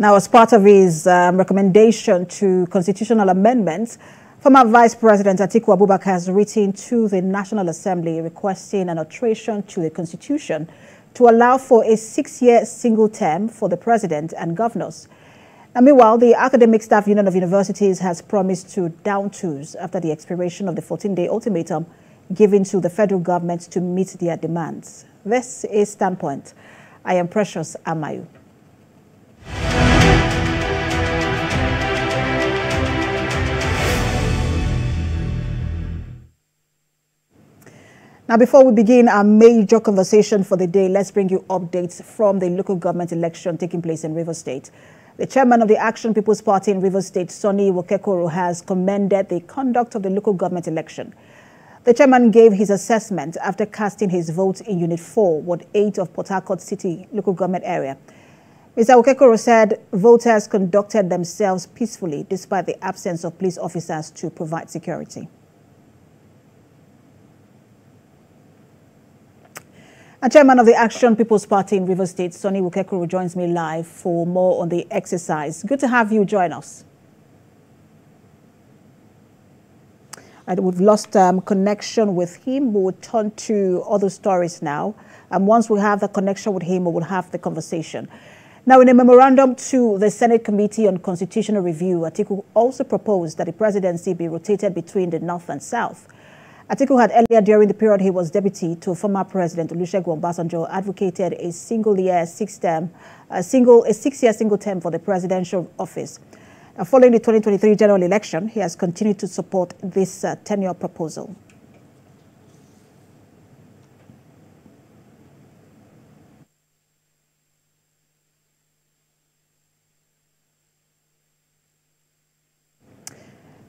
Now, as part of his recommendation to constitutional amendments, former Vice President Atiku Abubakar has written to the National Assembly requesting an alteration to the Constitution to allow for a 6-year single term for the President and governors. Now, meanwhile, the Academic Staff Union of Universities has promised to down tools after the expiration of the 14-day ultimatum given to the federal government to meet their demands. This is Standpoint. I am Precious Amayu. Now, before we begin our major conversation for the day, let's bring you updates from the local government election taking place in Rivers State. The chairman of the Action People's Party in Rivers State, Sonny Wokekoro, has commended the conduct of the local government election. The chairman gave his assessment after casting his vote in Unit 4, Ward 8 of Port Harcourt City local government area. Mr. Wokekoro said voters conducted themselves peacefully despite the absence of police officers to provide security. A chairman of the Action People's Party in Rivers State, Sonny Wokekoro, joins me live for more on the exercise. Good to have you join us. We've lost connection with him. We will turn to other stories now. Once we have the connection with him, we will have the conversation. Now, in a memorandum to the Senate Committee on Constitutional Review, Atiku also proposed that the presidency be rotated between the North and South. Atiku had earlier during the period he was deputy to former President Olusegun Obasanjo advocated a 6-year single term for the presidential office. Following the 2023 general election, he has continued to support this tenure proposal.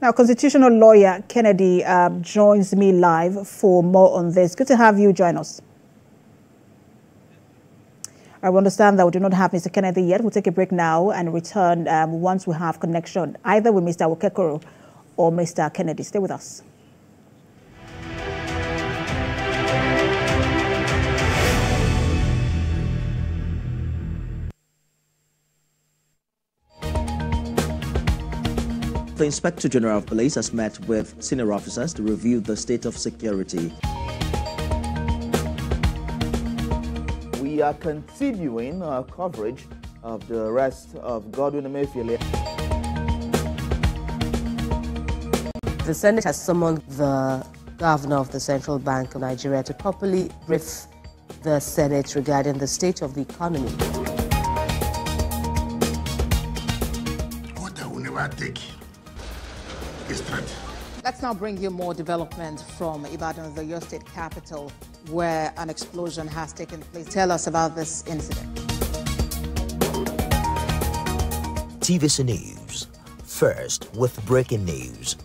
Now, constitutional lawyer Kennedy joins me live for more on this. Good to have you join us. I understand that we do not have Mr. Kennedy yet. We'll take a break now and return once we have connection either with Mr. Wokekoro or Mr. Kennedy. Stay with us. The Inspector General of Police has met with senior officers to review the state of security. We are continuing our coverage of the arrest of Godwin Emefiele. The Senate has summoned the governor of the Central Bank of Nigeria to properly brief the Senate regarding the state of the economy. What I will never take. Let's now bring you more development from Ibadan, the Oyo State capital, where an explosion has taken place. Tell us about this incident. TVC News, first with breaking news.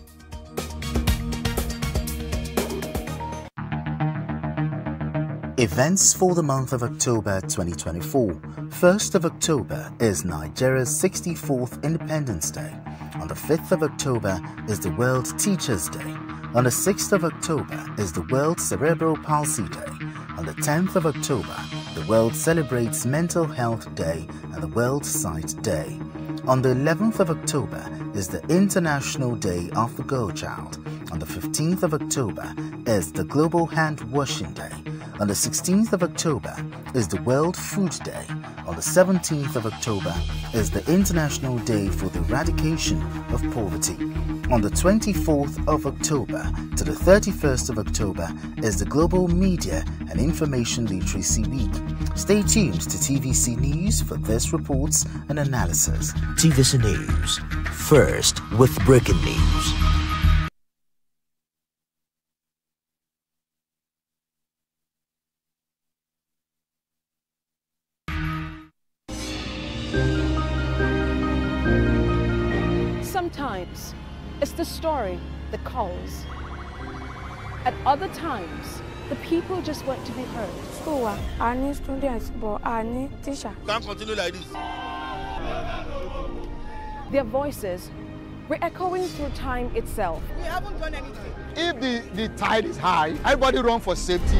Events for the month of October 2024. 1st of October is Nigeria's 64th Independence Day. On the 5th of October is the World Teachers' Day. On the 6th of October is the World Cerebral Palsy Day. On the 10th of October, the world celebrates Mental Health Day and the World Sight Day. On the 11th of October is the International Day of the Girl Child. On the 15th of October is the Global Hand Washing Day. On the 16th of October is the World Food Day. On the 17th of October is the International Day for the Eradication of Poverty. On the 24th of October to the 31st of October is the Global Media and Information Literacy Week. Stay tuned to TVC News for this reports and analysis. TVC News, first with breaking news. Sometimes it's the story that calls. At other times, the people just want to be heard. School, I need students, but I need teachers. Can't continue like this. Their voices re-echoing through time itself. We haven't done anything. If the tide is high, everybody run for safety.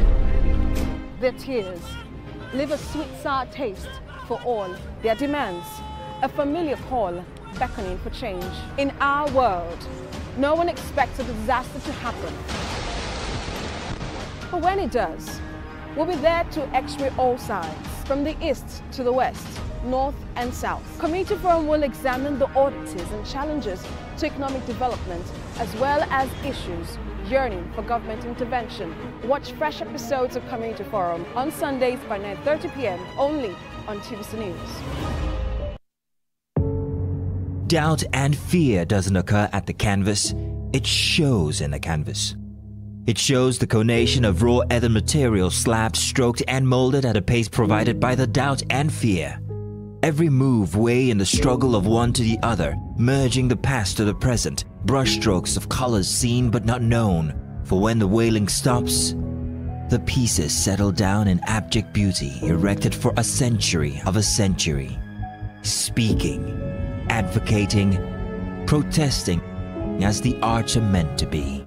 Their tears leave a sweet sour taste for all their demands. a familiar call beckoning for change. In our world, no one expects a disaster to happen. But when it does, we'll be there to x-ray all sides, from the east to the west, north and south. Community Forum will examine the oddities and challenges to economic development, as well as issues yearning for government intervention. Watch fresh episodes of Community Forum on Sundays by 9:30 p.m. only on TVC News. Doubt and fear doesn't occur at the canvas, it shows in the canvas. It shows the conation of raw earthen material slabbed, stroked and molded at a pace provided by the doubt and fear. Every move weigh in the struggle of one to the other, merging the past to the present, brushstrokes of colors seen but not known. For when the wailing stops, the pieces settle down in abject beauty erected for a century of a century. Speaking, advocating, protesting as the arts are meant to be.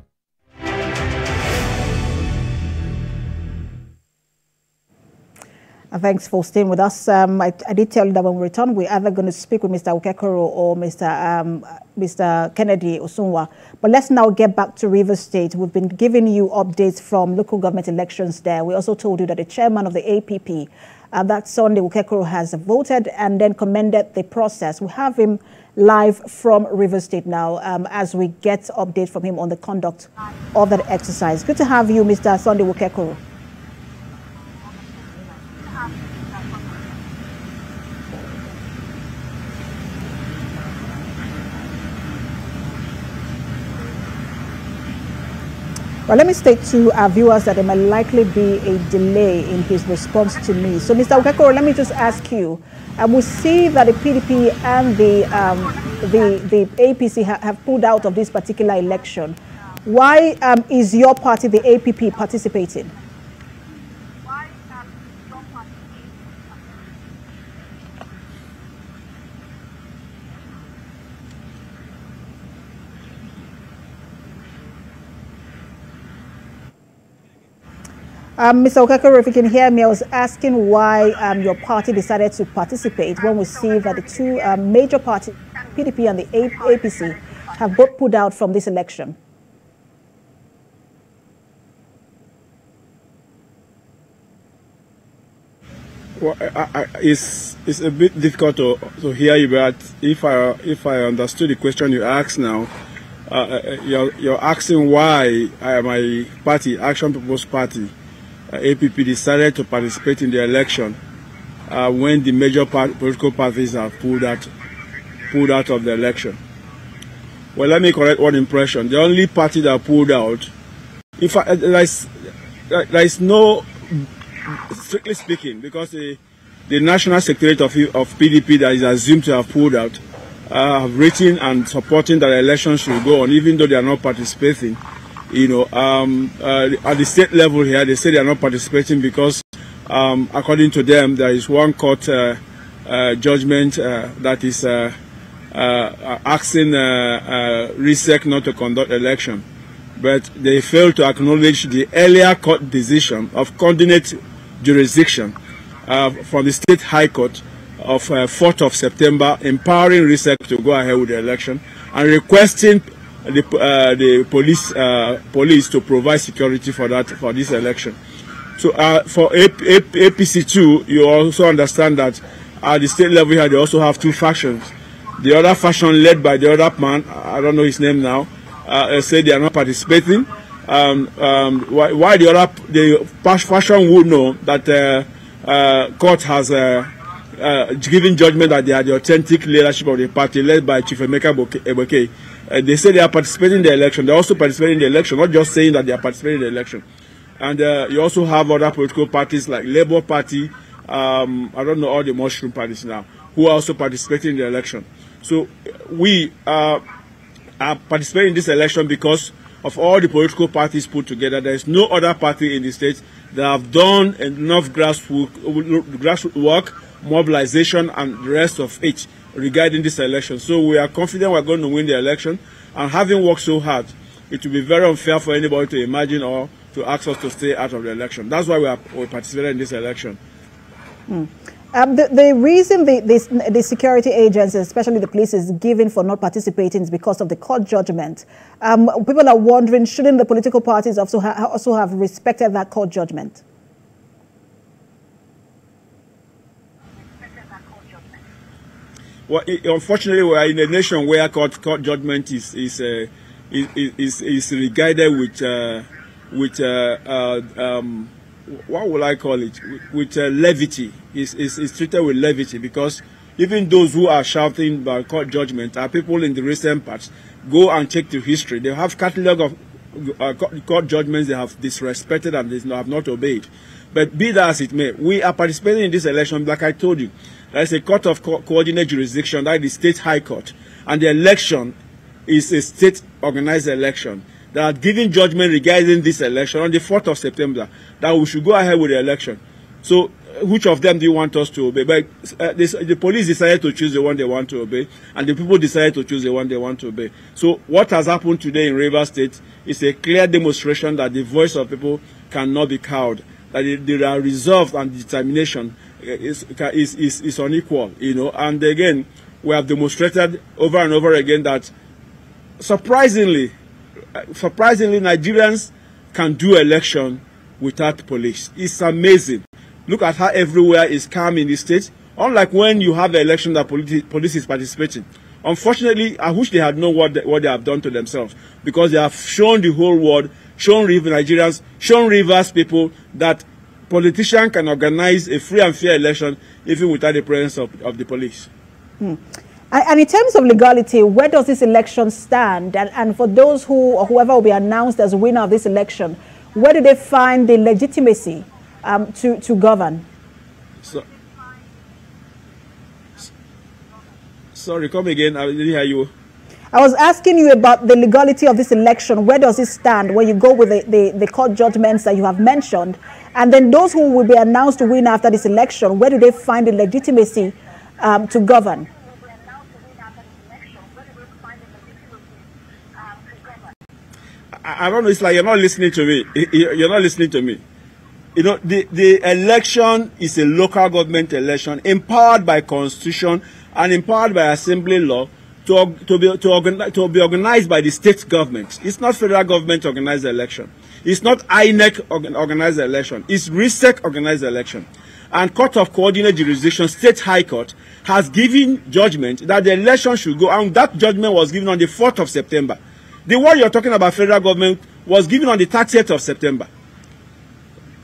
Thanks for staying with us. I did tell you that when we return, we're either going to speak with Mr. Wokekoro or Mr. Kennedy Osunwa. But let's now get back to Rivers State. We've been giving you updates from local government elections there. We also told you that the chairman of the APP, that Sunday, Wokekoro, has voted and then commended the process. We have him live from Rivers State now as we get update from him on the conduct of that exercise. Good to have you, Mr. Sunday Wokekoro. Well, let me state to our viewers that there might likely be a delay in his response to me. So, Mr. Wokekoro, let me just ask you, we see that the PDP and the APC have pulled out of this particular election. Why is your party, the APP, participating? Mr. Wokekoro, if you can hear me, I was asking why your party decided to participate when we see that the two major parties, PDP and the APC, have both pulled out from this election. Well, it's a bit difficult to hear you, but if I understood the question you asked now, you're asking why my party, Action People's Party, APP, decided to participate in the election when the major political parties have pulled out of the election. Well, let me correct one impression. The only party that pulled out, there is no, strictly speaking, because the National Secretariat of PDP that is assumed to have pulled out have written and supporting that the election should go on, even though they are not participating. You know, at the state level here, they say they are not participating because, according to them, there is one court judgment that is asking RISEC not to conduct election. But they fail to acknowledge the earlier court decision of coordinate jurisdiction from the State High Court of 4th of September, empowering RISEC to go ahead with the election and requesting the police to provide security for this election. So for APC2, you also understand that at the state level here, they also have two factions. The other faction led by the other man, I don't know his name now, say they are not participating. Why the faction would know that court has given judgment that they are the authentic leadership of the party led by Chief Emeka Eboke. They say they are participating in the election. They are also participating in the election, not just saying that they are participating in the election. And you also have other political parties like Labour Party, I don't know, all the mushroom parties now, who are also participating in the election. So we are participating in this election because of all the political parties put together. There is no other party in the state that have done enough grassroots work, mobilization, and the rest of it regarding this election. So we are confident we are going to win the election, and having worked so hard, it will be very unfair for anybody to imagine or to ask us to stay out of the election. That's why we participated in this election. The reason the security agencies, especially the police, is given for not participating is because of the court judgment. People are wondering, shouldn't the political parties also have respected that court judgment? Well, unfortunately, we are in a nation where court judgment is regarded with what will I call it? With levity. Is treated with levity, because even those who are shouting about court judgment are people in the recent past. Go and check the history. They have catalogue of court judgments they have disrespected and they have not obeyed. But be that as it may, we are participating in this election. Like I told you, there is a court of coordinate jurisdiction, that is the state high court, and the election is a state organized election. They are giving judgment regarding this election on the 4th of September, that we should go ahead with the election. So, which of them do you want us to obey? But the police decided to choose the one they want to obey, and the people decided to choose the one they want to obey. So, what has happened today in Rivers State is a clear demonstration that the voice of people cannot be cowed, that their resolve and determination is unequal, you know. And again, we have demonstrated over and over again that surprisingly, Nigerians can do election without police. It's amazing. Look at how everywhere is calm in the state. Unlike when you have an election that police is participating. Unfortunately, I wish they had known what they have done to themselves, because they have shown the whole world, shown Nigerians, shown Rivers people that politicians can organize a free and fair election even without the presence of the police. And in terms of legality, where does this election stand? And for those whoever will be announced as winner of this election, where do they find the legitimacy to govern? Sorry, come again. I didn't hear you. I was asking you about the legality of this election. Where does it stand when you go with the court judgments that you have mentioned? And then those who will be announced to win after this election, where do they find the legitimacy to govern? I don't know. It's like you're not listening to me. You're not listening to me. You know, the election is a local government election empowered by Constitution and empowered by Assembly law to be organized by the state government. It's not federal government organized election. It's not INEC organized election. It's RISEC organized election. And Court of Coordinate Jurisdiction, State High Court, has given judgment that the election should go, and that judgment was given on the 4th of September. The one you're talking about, federal government, was given on the 30th of September.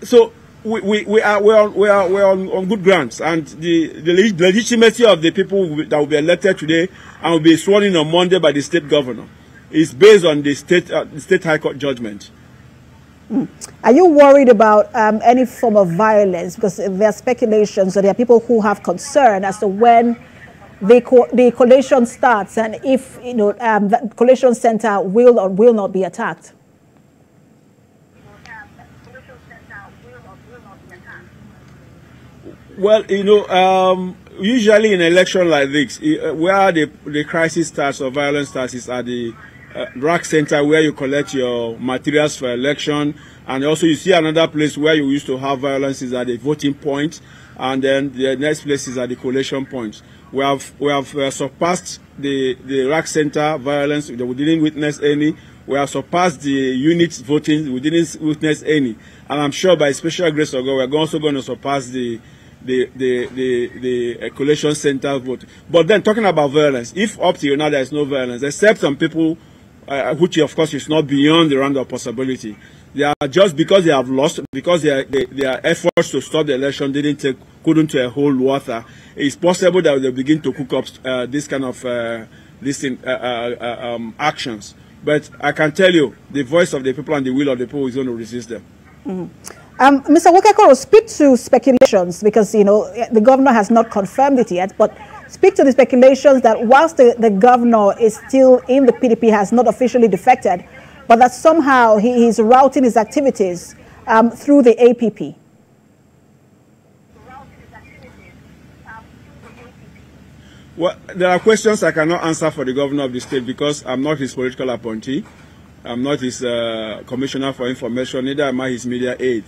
So we are on good grounds, and the legitimacy of the people that will be elected today and will be sworn in on Monday by the state governor is based on the state high court judgment. Are you worried about any form of violence? Because there are speculations, so there are people who have concern as to when the collation starts and if the collation center will or will not be attacked. Well, usually in an election like this, where the crisis starts or violence starts is at the rack center, where you collect your materials for election, and also you see another place where you used to have violence is at the voting point, and then the next place is at the collation point. We have surpassed the rack center violence. We didn't witness any. We have surpassed the unit voting. We didn't witness any, and I'm sure by special grace of God, we're also going to surpass the collation center vote. But then talking about violence, if up to now there is no violence, except some people, which of course is not beyond the round of possibility, they are just because they have lost, because their efforts to stop the election couldn't hold water. It's possible that they'll begin to cook up this kind of actions. But I can tell you, the voice of the people and the will of the people is going to resist them. Mr. Wokekoro, speak to speculations, because the governor has not confirmed it yet, but speak to the speculations that whilst the governor is still in the PDP, has not officially defected, but that somehow he is routing his activities through the APP. Well, there are questions I cannot answer for the governor of the state, because I'm not his political appointee. I'm not his commissioner for information, neither am I his media aide.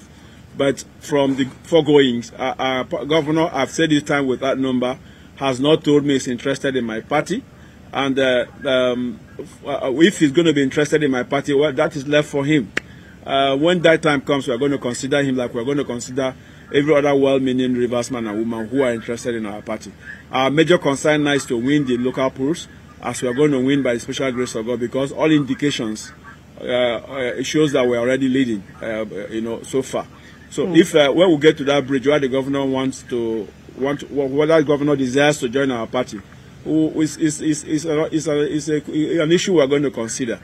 But from the foregoings, our governor, I've said this time with that number, has not told me he's interested in my party. And if he's going to be interested in my party, well, that is left for him. When that time comes, we're going to consider him like we're going to consider every other well-meaning Riversman and woman who are interested in our party. Our major concern now is to win the local polls, as we are going to win by the special grace of God, because all indications it shows that we're already leading, so far. So if when we get to that bridge where the governor whether the governor desires to join our party, is an issue we're going to consider.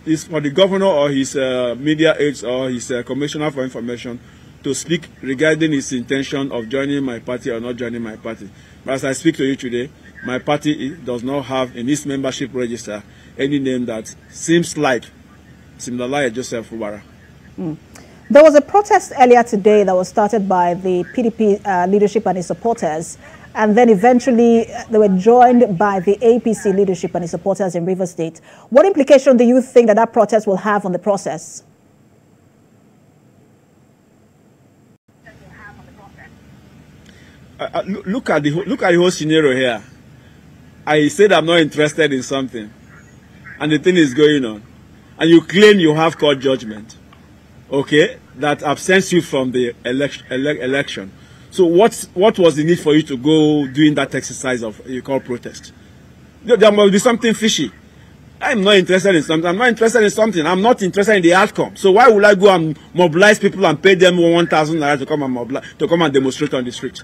Is for the governor or his media aides or his commissioner for information to speak regarding his intention of joining my party or not joining my party. But as I speak to you today, my party does not have in its membership register any name that seems like Joseph Ubara. There was a protest earlier today that was started by the PDP leadership and its supporters, and then eventually they were joined by the APC leadership and its supporters in Rivers State. What implication do you think that protest will have on the process? Look at the whole scenario here. I said I'm not interested in something, and the thing is going on, and you claim you have court judgment, okay, that absents you from the election. So what was the need for you to go doing that exercise of you call protest? There must be something fishy. I'm not interested in something. I'm not interested in something. I'm not interested in the outcome. So why would I go and mobilize people and pay them 1,000 naira to come and demonstrate on the street?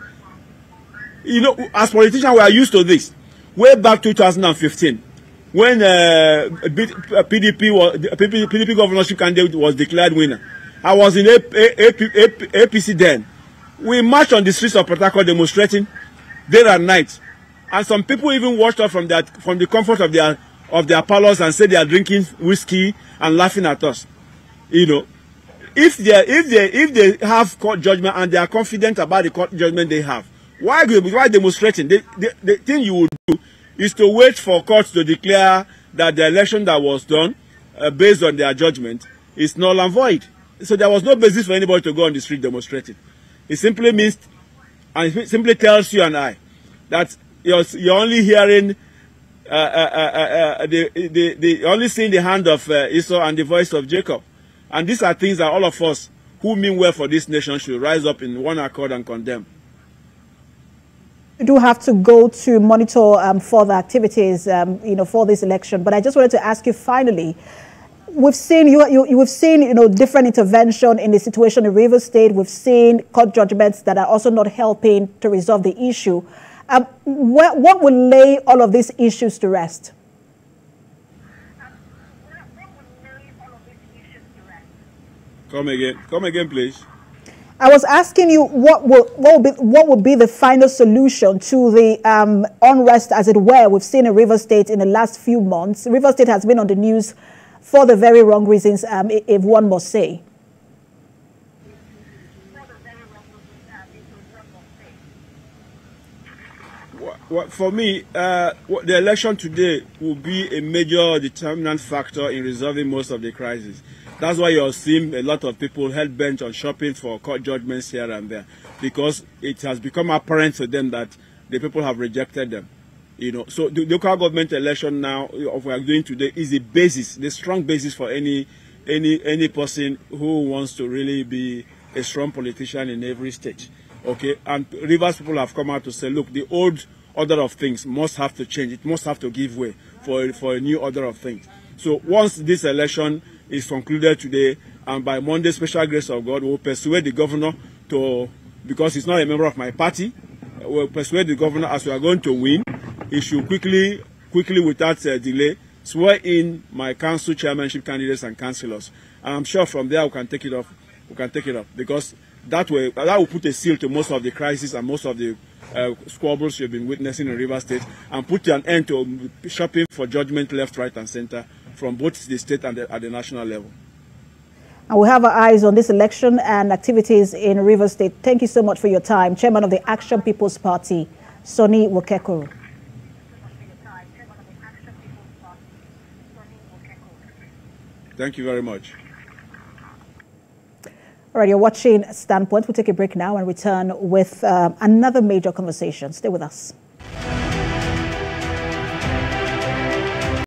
As politicians, we are used to this. Way back 2015, when PDP governorship candidate was declared winner, I was in APC then. We marched on the streets of Port Harcourt demonstrating day and night, and some people even watched us from the comfort of their parlors and said they are drinking whiskey and laughing at us. If they have court judgment and they are confident about the court judgment they have, why demonstrating? The thing you would do is to wait for courts to declare that the election that was done based on their judgment is null and void. So there was no basis for anybody to go on the street demonstrating. It simply means, and it simply tells you and I that you're only hearing, only seeing the hand of Esau and the voice of Jacob. And these are things that all of us who mean well for this nation should rise up in one accord and condemn. You do have to go to monitor further activities, for this election. But I just wanted to ask you finally. We've seen we've seen different intervention in the situation in Rivers State. We've seen court judgments that are also not helping to resolve the issue. What will lay all of these issues to rest? Come again, please. I was asking you what would be the final solution to the unrest, as it were, we've seen in Rivers State in the last few months. Rivers State has been on the news for the very wrong reasons, if one must say. Well, for me, the election today will be a major determinant factor in resolving most of the crises. That's why you're seeing a lot of people hell-bent on shopping for court judgments here and there, because it has become apparent to them that the people have rejected them. So the local government election now of we are doing today is the basis, the strong basis for any person who wants to really be a strong politician in every state. Okay, and Rivers people have come out to say, look, the old order of things must have to change. It must have to give way for a new order of things. So once this election is concluded today, and by Monday, special grace of God, we'll persuade the governor to, because he's not a member of my party, we'll persuade the governor, as we are going to win, he should quickly without delay, swear in my council chairmanship candidates and councillors. And I'm sure from there we can take it off. Because that will put a seal to most of the crises and most of the squabbles you've been witnessing in Rivers State, and put an end to shopping for judgment left, right, and center from both the state and at the national level. And we have our eyes on this election and activities in Rivers State. Thank you so much for your time. Chairman of the Action People's Party, Sonny Wokekoro. Thank you very much. All right, you're watching Standpoint. We'll take a break now and return with another major conversation. Stay with us.